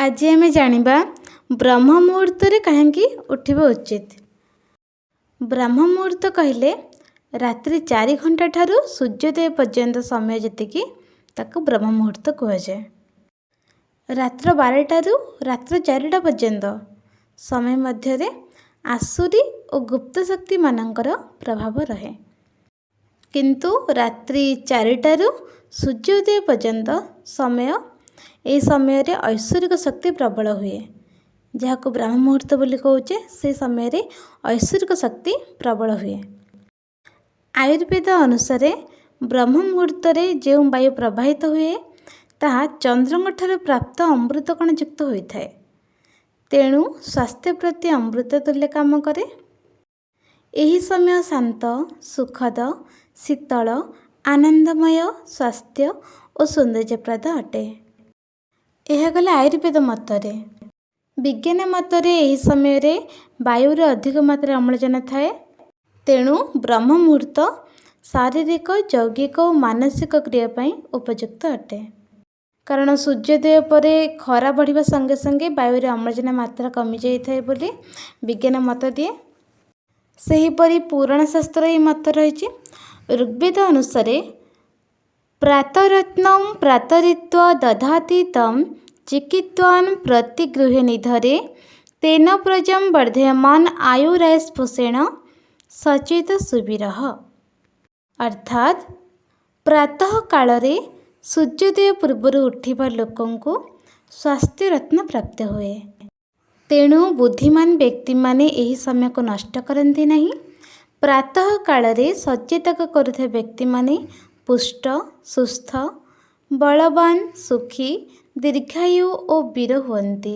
आज आम जानिबा ब्रह्म मुहूर्त कहीं उठिबा उचित। ब्रह्म मुहूर्त कहले रात्रि 4 घंटा ठारू सूर्योदय पर्यंत समय जीतिकी ताको ब्रह्म मुहूर्त कहुए। रात्र 12 रात्र 4 पर्यंत समय मध्य आसुरी और गुप्त शक्ति मानकर प्रभाव रहे, किंतु रात्रि 4 सूर्योदय पर्यंत समय यह समय रे ऐश्वरिक शक्ति प्रबल हुए, जहाँ ब्रह्म मुहूर्त बोली कहुचे। से समय रे ऐश्वरिक शक्ति प्रबल हुए। आयुर्वेद अनुसार ब्रह्म मुहूर्त जो वायु प्रवाहित हुए ताहा चंद्रଙ୍କ ଠାରୁ प्राप्त अमृत कण युक्त होता है, तेणु स्वास्थ्य प्रति अमृत तुल्य काम करे। यही समय शांत, सुखद, शीतल, आनंदमय, स्वास्थ्य और सौंदर्यप्रद अटे। यह गला आयुर्वेद मतरे। विज्ञान मतरे यही समय रे वायुर अधिक मात्रा अम्लजान थाए, तेणु ब्रह्म मुहूर्त शारीरिक, यौगिक और मानसिक क्रिया पई उपयुक्त अटे। कारण सूर्योदय पर खरा बढ़िबा संगे संगे वायुर अम्लजान मात्रा कमी जाइए बोली विज्ञान मत दिए। सेहीपरि पुराण शास्त्र ही मत रही। ऋग्वेद अनुसार प्रातरत्नम प्रातरित्व दधाति तम चिकित्वान् प्रतिगृह्य निधरे तेन प्रजम वर्धयमान आयुरास्फुषेण सचेत सुबीरः। अर्थात प्रातः काल रे सूर्योदय पूर्वर उठिबा लोकंको स्वास्थ्य रत्न प्राप्त हुए, तेणु बुद्धिमान व्यक्ति माने यही समय को नष्ट करती नहीं। प्रातः काल रे सचेतक करुଥିବା व्यक्ति माने पुष्ट, सुस्थ, बलवान, सुखी, दीर्घायु और वीर हुअन्ति।